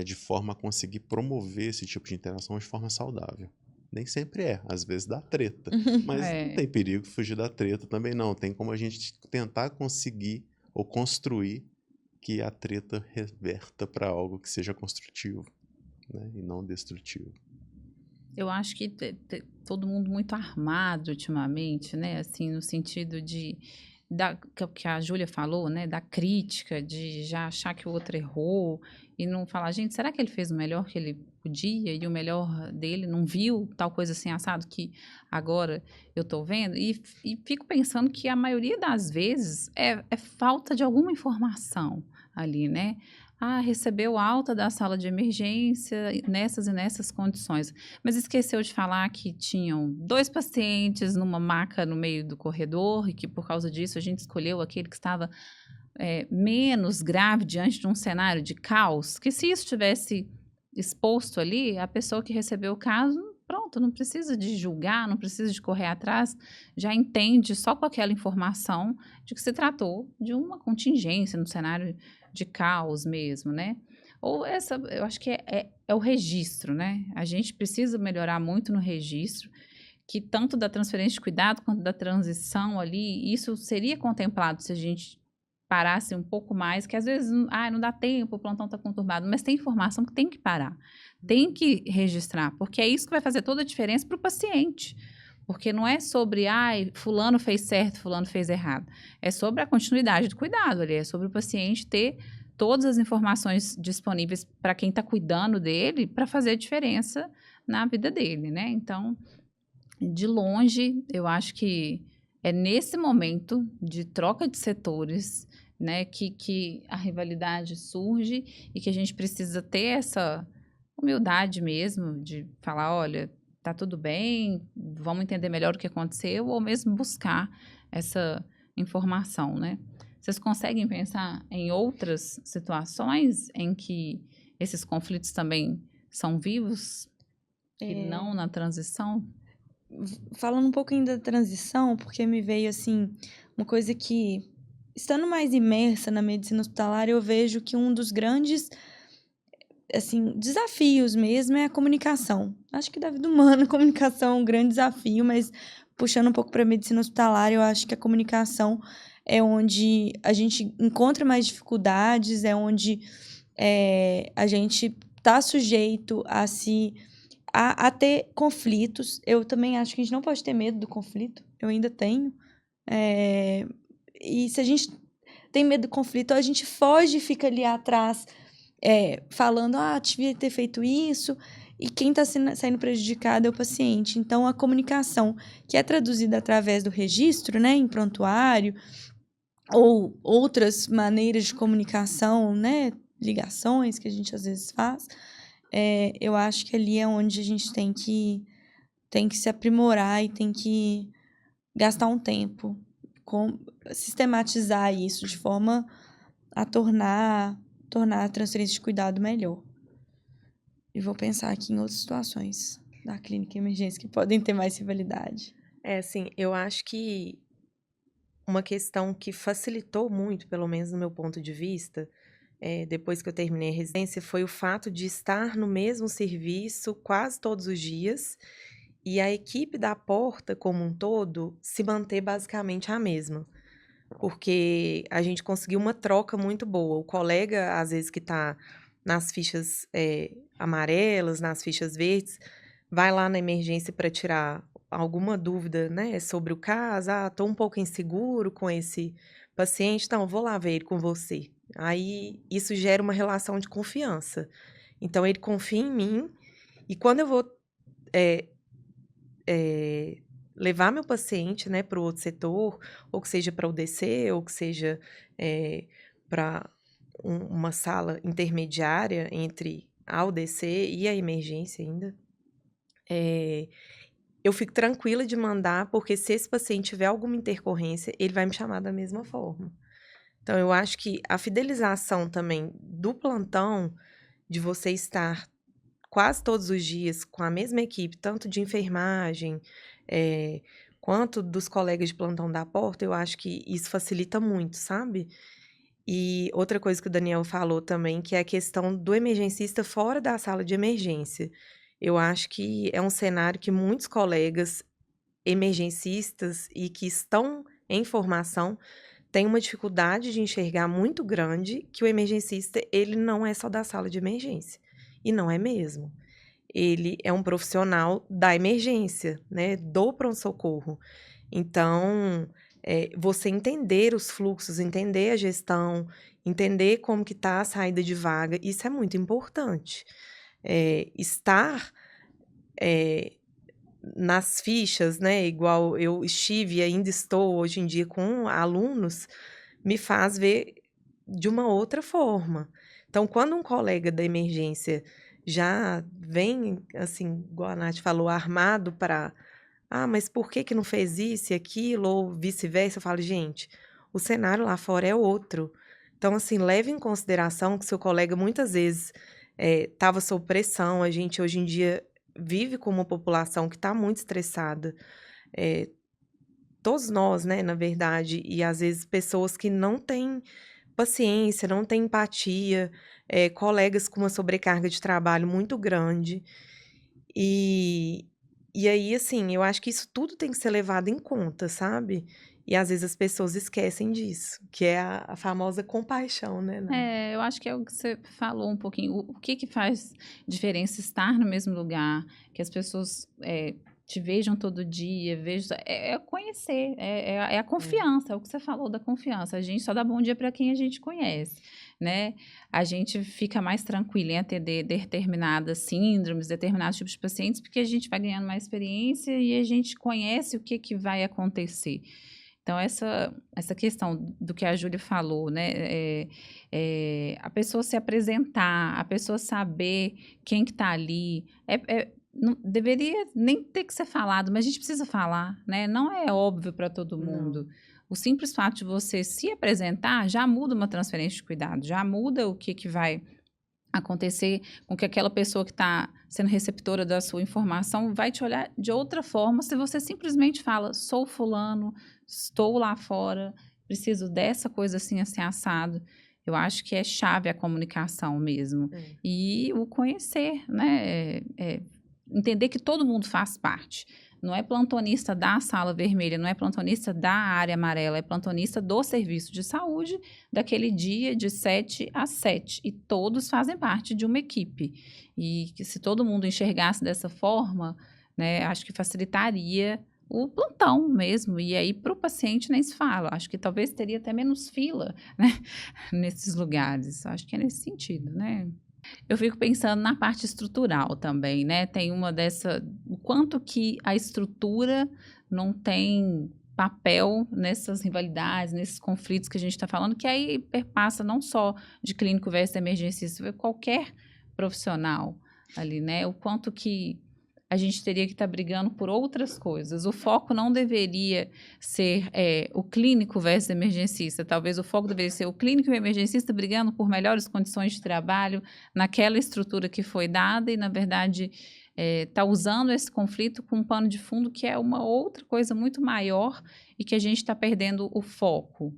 de forma a conseguir promover esse tipo de interação de forma saudável. Nem sempre às vezes dá treta, mas não tem perigo fugir da treta também não. Tem como a gente tentar conseguir ou construir que a treta reverta para algo que seja construtivo, né? E não destrutivo. Eu acho que todo mundo muito armado ultimamente, né? Assim, no sentido que a Júlia falou, né? Da crítica, de já achar que o outro errou e não falar, gente, será que ele fez o melhor que ele podia e o melhor dele não viu tal coisa assim assado que agora eu tô vendo? E fico pensando que a maioria das vezes é falta de alguma informação ali, né? Recebeu alta da sala de emergência nessas e nessas condições. Mas esqueceu de falar que tinham 2 pacientes numa maca no meio do corredor e que, por causa disso, a gente escolheu aquele que estava menos grave diante de um cenário de caos. Que se isso tivesse exposto ali, a pessoa que recebeu o caso, pronto, não precisa de julgar, não precisa de correr atrás, já entende só com aquela informação de que se tratou de uma contingência no cenário de caos mesmo, né? Ou eu acho que é o registro, né? A gente precisa melhorar muito no registro, que tanto da transferência de cuidado quanto da transição ali, isso seria contemplado se a gente parasse um pouco mais, que às vezes não dá tempo, o plantão está conturbado, mas tem informação que tem que parar, tem que registrar, porque é isso que vai fazer toda a diferença para o paciente. Porque não é sobre, fulano fez certo, fulano fez errado. É sobre a continuidade do cuidado ali, é sobre o paciente ter todas as informações disponíveis para quem está cuidando dele para fazer a diferença na vida dele, né? Então, de longe, eu acho que é nesse momento de troca de setores, né, que a rivalidade surge e que a gente precisa ter essa humildade mesmo de falar, olha, tá tudo bem, vamos entender melhor o que aconteceu, ou mesmo buscar essa informação, né? Vocês conseguem pensar em outras situações em que esses conflitos também são vivos e não na transição? Falando um pouco ainda da transição, porque me veio assim, uma coisa que, estando mais imersa na medicina hospitalar, eu vejo que um dos grandes assim, desafios mesmo é a comunicação. Acho que da vida humana, a comunicação é um grande desafio, mas puxando um pouco para a medicina hospitalar, eu acho que a comunicação é onde a gente encontra mais dificuldades, é onde a gente está sujeito a ter conflitos. Eu também acho que a gente não pode ter medo do conflito, eu ainda tenho. E se a gente tem medo do conflito, a gente foge e fica ali atrás falando, devia ter feito isso, e quem está saindo prejudicado é o paciente. Então, a comunicação, que é traduzida através do registro, né, em prontuário, ou outras maneiras de comunicação, né, ligações que a gente às vezes faz, eu acho que ali é onde a gente tem que se aprimorar e tem que gastar um tempo, sistematizar isso de forma a tornar a transferência de cuidado melhor. E vou pensar aqui em outras situações da clínica e emergência que podem ter mais rivalidade. Assim, eu acho que uma questão que facilitou muito, pelo menos no meu ponto de vista, depois que eu terminei a residência, foi o fato de estar no mesmo serviço quase todos os dias e a equipe da porta, como um todo, se manter basicamente a mesma. Porque a gente conseguiu uma troca muito boa. O colega, às vezes, que está nas fichas amarelas, nas fichas verdes, vai lá na emergência para tirar alguma dúvida, né, sobre o caso. Tô um pouco inseguro com esse paciente, então vou lá ver ele com você. Aí isso gera uma relação de confiança. Então ele confia em mim e quando eu vou levar meu paciente, né, para o outro setor, ou que seja para o DC, ou que seja para uma sala intermediária entre a UDC e a emergência ainda, eu fico tranquila de mandar, porque se esse paciente tiver alguma intercorrência, ele vai me chamar da mesma forma. Então, eu acho que a fidelização também do plantão, de você estar quase todos os dias com a mesma equipe, tanto de enfermagem, quanto dos colegas de plantão da porta, eu acho que isso facilita muito, sabe? E outra coisa que o Daniel falou também, que é a questão do emergencista fora da sala de emergência. Eu acho que é um cenário que muitos colegas emergencistas e que estão em formação têm uma dificuldade de enxergar muito grande que o emergencista, ele não é só da sala de emergência. E não é mesmo. Ele é um profissional da emergência, né, do pronto-socorro. Então, você entender os fluxos, entender a gestão, entender como que está a saída de vaga, isso é muito importante. Estar nas fichas, né, igual eu estive e ainda estou hoje em dia com alunos, me faz ver de uma outra forma. Então, quando um colega da emergência já vem, assim, igual a Nath falou, armado para mas por que não fez isso e aquilo, ou vice-versa? Eu falo, gente, o cenário lá fora é outro. Então, assim, leve em consideração que seu colega muitas vezes estava sob pressão. A gente, hoje em dia, vive com uma população que está muito estressada. Todos nós, né, na verdade, e às vezes pessoas que não têm paciência, não têm empatia, colegas com uma sobrecarga de trabalho muito grande. E aí, assim, eu acho que isso tudo tem que ser levado em conta, sabe? E às vezes as pessoas esquecem disso, que é a famosa compaixão, né? Eu acho que é o que você falou um pouquinho. O que faz diferença estar no mesmo lugar, que as pessoas te vejam todo dia, conhecer, é a confiança, é o que você falou da confiança. A gente só dá bom dia para quem a gente conhece, né? A gente fica mais tranquila em atender determinadas síndromes, determinados tipos de pacientes, porque a gente vai ganhando mais experiência e a gente conhece o que vai acontecer. Então, essa questão do que a Júlia falou, né? A pessoa se apresentar, a pessoa saber quem que está ali. não deveria nem ter que ser falado, mas a gente precisa falar, né? Não é óbvio para todo mundo. O simples fato de você se apresentar já muda uma transferência de cuidado, já muda o que vai acontecer com que aquela pessoa que está sendo receptora da sua informação vai te olhar de outra forma se você simplesmente fala, sou fulano, estou lá fora, preciso dessa coisa assim assado. Eu acho que é chave a comunicação mesmo. E o conhecer, né? Entender que todo mundo faz parte. Não é plantonista da sala vermelha, não é plantonista da área amarela, é plantonista do serviço de saúde daquele dia de 7 às 7. E todos fazem parte de uma equipe. E que se todo mundo enxergasse dessa forma, né, acho que facilitaria o plantão mesmo. E aí, para o paciente, nem se fala. Acho que talvez teria até menos fila, né, nesses lugares. Acho que é nesse sentido, né? Eu fico pensando na parte estrutural também, né? Tem o quanto que a estrutura não tem papel nessas rivalidades, nesses conflitos que a gente está falando, que aí perpassa não só de clínico versus emergencista, qualquer profissional ali, né? O quanto que a gente teria que estar brigando por outras coisas. O foco não deveria ser o clínico versus emergencista. Talvez o foco deveria ser o clínico e o emergencista brigando por melhores condições de trabalho naquela estrutura que foi dada e, na verdade, está usando esse conflito com um pano de fundo que é uma outra coisa muito maior e que a gente está perdendo o foco.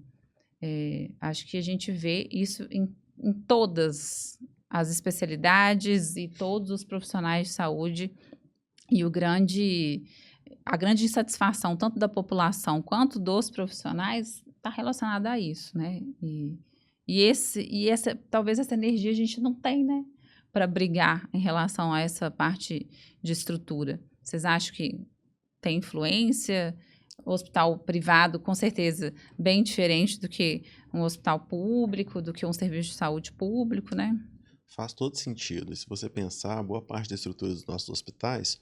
Acho que a gente vê isso em todas as especialidades e todos os profissionais de saúde. E a grande insatisfação, tanto da população quanto dos profissionais, está relacionada a isso, né? Talvez essa energia a gente não tem, né? Para brigar em relação a essa parte de estrutura. Vocês acham que tem influência? O hospital privado, com certeza, bem diferente do que um hospital público, do que um serviço de saúde público, né? Faz todo sentido. E se você pensar, boa parte da estrutura dos nossos hospitais,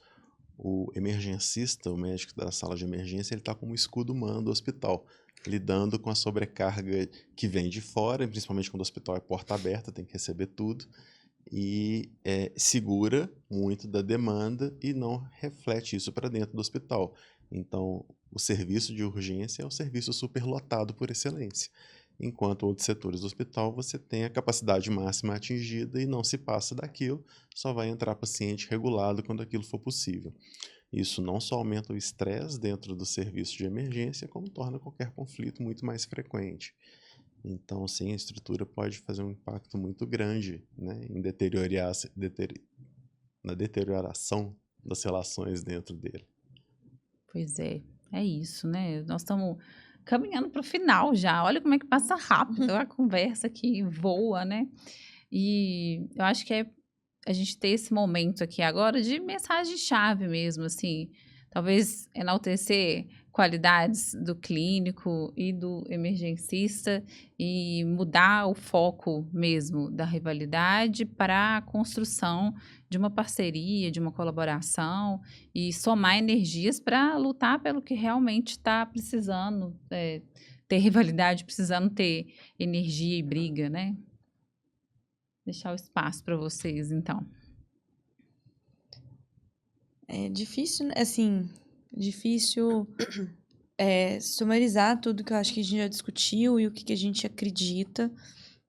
o emergencista, o médico da sala de emergência, ele está como escudo humano do hospital, lidando com a sobrecarga que vem de fora, principalmente quando o hospital é porta aberta, tem que receber tudo, e segura muito da demanda e não reflete isso para dentro do hospital. Então, o serviço de urgência é o serviço superlotado por excelência. Enquanto outros setores do hospital, você tem a capacidade máxima atingida e não se passa daquilo, só vai entrar paciente regulado quando aquilo for possível. Isso não só aumenta o estresse dentro do serviço de emergência, como torna qualquer conflito muito mais frequente. Então, sim, a estrutura pode fazer um impacto muito grande, né, na deterioração das relações dentro dele. Pois é isso, né? Nós estamos caminhando para o final já. Olha como é que passa rápido a conversa aqui, voa, né? E eu acho que é a gente ter esse momento aqui agora de mensagem-chave mesmo, assim. Talvez enaltecer qualidades do clínico e do emergencista e mudar o foco mesmo da rivalidade para a construção de uma parceria, de uma colaboração e somar energias para lutar pelo que realmente está precisando, ter rivalidade, precisando ter energia e briga, né? Deixar o espaço para vocês, então. É difícil, assim, sumarizar tudo que eu acho que a gente já discutiu e o que a gente acredita.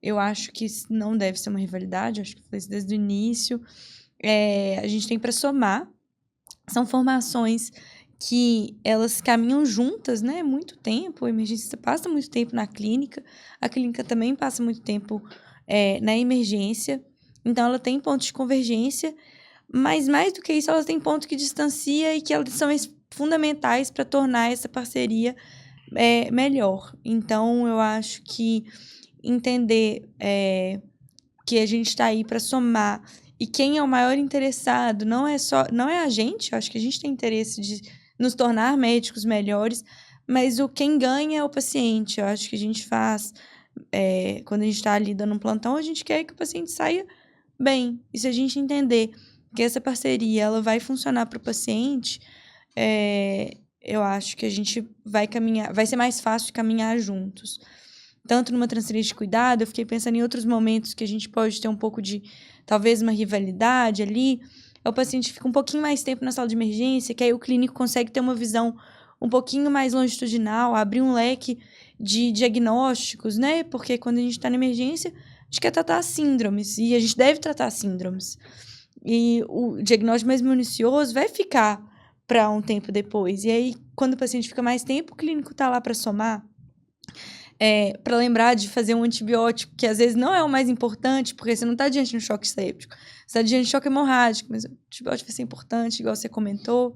Eu acho que não deve ser uma rivalidade, eu acho que eu falei isso desde o início. A gente tem para somar. São formações que elas caminham juntas, né? Muito tempo. O emergencista passa muito tempo na clínica. A clínica também passa muito tempo na emergência. Então, ela tem pontos de convergência. Mas, mais do que isso, ela tem ponto que distancia e que elas são fundamentais para tornar essa parceria melhor. Então, eu acho que entender que a gente está aí para somar e quem é o maior interessado não é a gente. Eu acho que a gente tem interesse de nos tornar médicos melhores, mas quem ganha é o paciente. Eu acho que a gente faz, quando a gente está ali dando um plantão, a gente quer que o paciente saia bem. E se a gente entender que essa parceria ela vai funcionar para o paciente, eu acho que a gente vai caminhar, vai ser mais fácil caminhar juntos. Tanto numa transferência de cuidado, eu fiquei pensando em outros momentos que a gente pode ter um pouco de, talvez, uma rivalidade ali, é o paciente que fica um pouquinho mais tempo na sala de emergência, que aí o clínico consegue ter uma visão um pouquinho mais longitudinal, abrir um leque de diagnósticos, né? Porque quando a gente está na emergência, a gente quer tratar síndromes, e a gente deve tratar síndromes. E o diagnóstico mais minucioso vai ficar para um tempo depois. E aí, quando o paciente fica mais tempo, o clínico está lá para somar, para lembrar de fazer um antibiótico, que às vezes não é o mais importante, porque você não está diante de um choque séptico, você está diante de choque hemorrágico, mas o antibiótico vai ser importante, igual você comentou.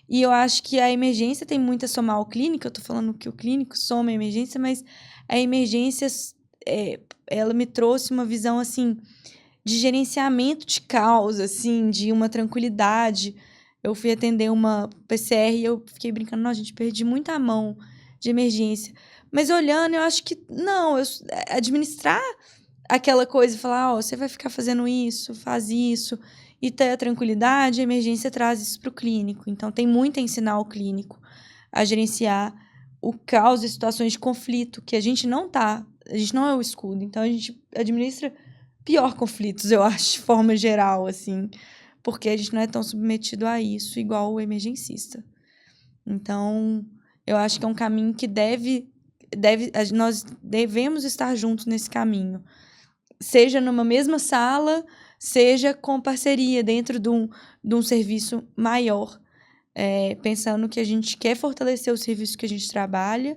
E eu acho que a emergência tem muito a somar ao clínico. Eu tô falando que o clínico soma a emergência, mas a emergência, ela me trouxe uma visão, assim, de gerenciamento de caos, assim, de uma tranquilidade. Eu fui atender uma PCR e eu fiquei brincando, nossa, gente, perdi muita mão de emergência. Mas olhando, eu acho que, não, administrar aquela coisa e falar, ó, você vai ficar fazendo isso, faz isso, e ter a tranquilidade, a emergência traz isso para o clínico. Então, tem muito a ensinar o clínico a gerenciar o caos e situações de conflito, que a gente não é o escudo. Então, a gente administra pior conflitos, eu acho, de forma geral, assim, porque a gente não é tão submetido a isso, igual o emergencista. Então, eu acho que é um caminho que nós devemos estar juntos nesse caminho. Seja numa mesma sala, seja com parceria dentro de um serviço maior, pensando que a gente quer fortalecer o serviço que a gente trabalha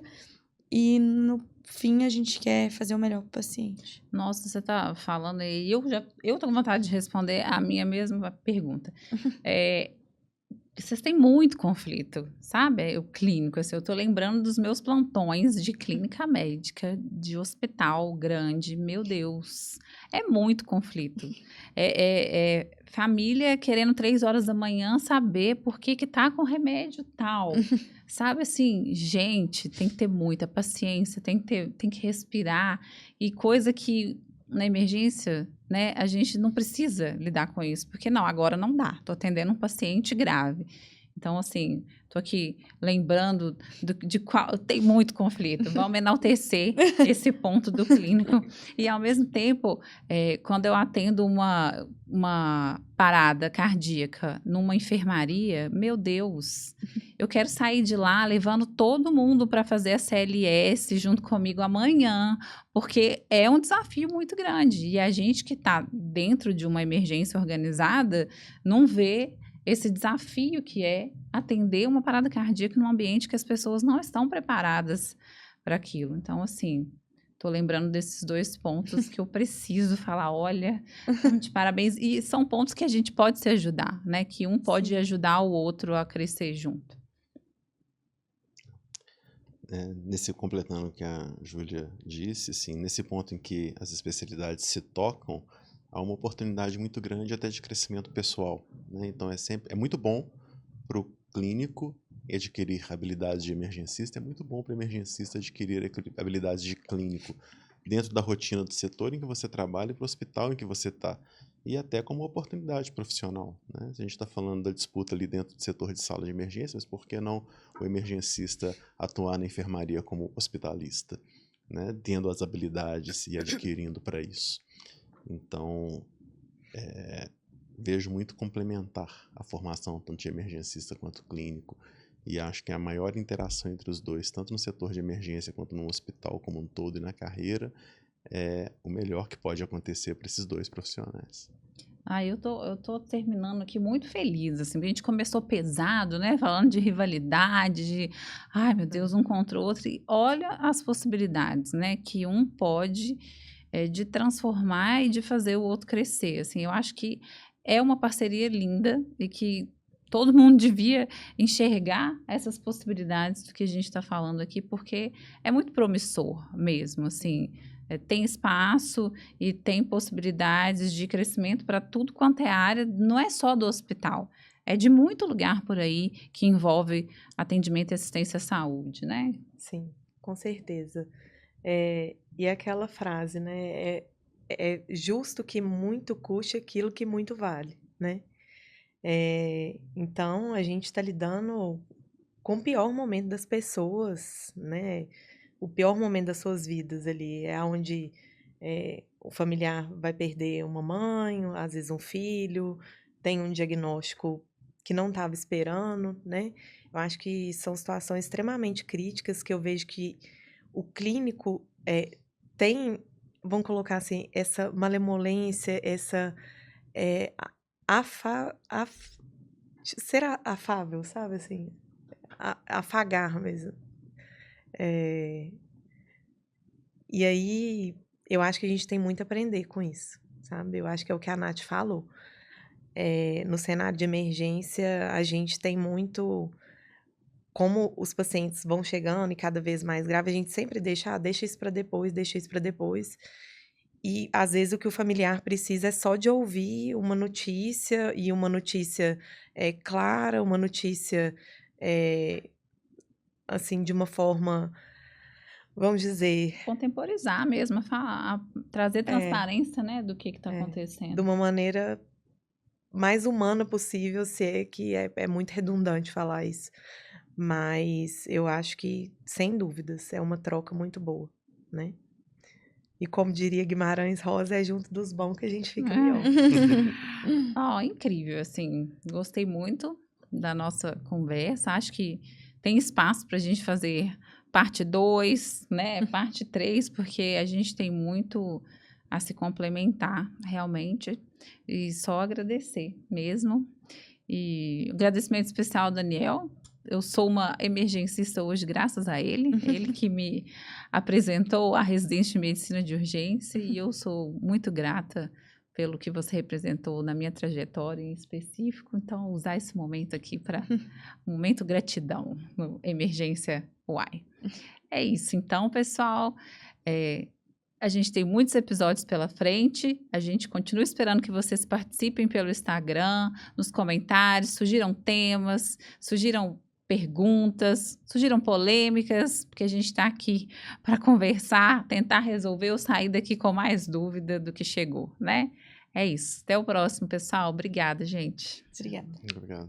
e, no fim, a gente quer fazer o melhor para o paciente. Nossa, você está falando aí, eu tô com vontade de responder a minha mesma pergunta. Vocês têm muito conflito, sabe? O clínico, assim, eu tô lembrando dos meus plantões de clínica médica, de hospital grande, meu Deus, é muito conflito. Família querendo 3 horas da manhã saber por que tá com remédio tal. Sabe assim, gente, tem que ter muita paciência, tem que respirar, e coisa que na emergência, né, a gente não precisa lidar com isso, porque não, agora não dá, tô atendendo um paciente grave. Então, assim, tô aqui lembrando de qual tem muito conflito. Vamos enaltecer esse ponto do clínico. E, ao mesmo tempo, quando eu atendo uma parada cardíaca numa enfermaria, meu Deus, eu quero sair de lá levando todo mundo para fazer a CLS junto comigo amanhã, porque é um desafio muito grande. E a gente que está dentro de uma emergência organizada não vê esse desafio que é atender uma parada cardíaca num ambiente que as pessoas não estão preparadas para aquilo. Então, assim, tô lembrando desses 2 pontos que eu preciso falar, olha, de parabéns. E são pontos que a gente pode se ajudar, né? Que um pode ajudar o outro a crescer junto. Completando o que a Júlia disse, assim, nesse ponto em que as especialidades se tocam, há uma oportunidade muito grande até de crescimento pessoal, né? Então é muito bom para o clínico adquirir habilidades de emergencista, é muito bom para o emergencista adquirir habilidades de clínico dentro da rotina do setor em que você trabalha e para o hospital em que você está, e até como oportunidade profissional, né? A gente está falando da disputa ali dentro do setor de sala de emergência, mas por que não o emergencista atuar na enfermaria como hospitalista, né? Tendo as habilidades e adquirindo para isso. Então, vejo muito complementar a formação tanto de emergencista quanto clínico, e acho que a maior interação entre os dois, tanto no setor de emergência quanto no hospital como um todo e na carreira, é o melhor que pode acontecer para esses 2 profissionais. Eu tô terminando aqui muito feliz, assim, porque a gente começou pesado, né, falando de rivalidade, ai meu Deus, um contra o outro, e olha as possibilidades, né, que um pode de transformar e de fazer o outro crescer, assim, eu acho que é uma parceria linda e que todo mundo devia enxergar essas possibilidades do que a gente está falando aqui, porque é muito promissor mesmo, assim, tem espaço e tem possibilidades de crescimento para tudo quanto é área, não é só do hospital, é de muito lugar por aí que envolve atendimento e assistência à saúde, né? Sim, com certeza. E aquela frase, né? É justo que muito custe aquilo que muito vale, né? Então, a gente está lidando com o pior momento das pessoas, né? O pior momento das suas vidas ali, é onde O familiar vai perder uma mãe, às vezes um filho, tem um diagnóstico que não estava esperando, né? Eu acho que são situações extremamente críticas que eu vejo que o clínico tem, vamos colocar assim, essa malemolência, essa ser afável, sabe assim? Afagar mesmo. E aí, eu acho que a gente tem muito a aprender com isso, sabe? Eu acho que é o que a Nath falou. No cenário de emergência, a gente tem muito... Como os pacientes vão chegando e cada vez mais grave, a gente sempre deixa isso para depois, deixa isso para depois. E, às vezes, o que o familiar precisa é só de ouvir uma notícia, e uma notícia clara, uma notícia, assim, de uma forma, vamos dizer, Contemporizar mesmo, trazer É. transparência, né, do que está de acontecendo. uma maneira mais humana possível, se é que é muito redundante falar isso. Mas eu acho que, sem dúvidas, é uma troca muito boa, né? E como diria Guimarães Rosa, é junto dos bons que a gente fica melhor. Incrível, assim, gostei muito da nossa conversa, acho que tem espaço para a gente fazer parte 2, né, parte 3, porque a gente tem muito a se complementar, realmente, e só agradecer mesmo, e agradecimento especial ao Daniel. Eu sou uma emergencista hoje, graças a ele. Ele que me apresentou a residência de medicina de urgência, e eu sou muito grata pelo que você representou na minha trajetória em específico. Então, usar esse momento aqui para um momento gratidão no Emergência UAI. É isso. Então, pessoal, a gente tem muitos episódios pela frente. A gente continua esperando que vocês participem pelo Instagram, nos comentários, sugiram temas, sugiram perguntas, sugiram polêmicas, porque a gente está aqui para conversar, tentar resolver ou sair daqui com mais dúvida do que chegou, né? É isso. Até o próximo, pessoal. Obrigada, gente. Obrigada. Obrigado.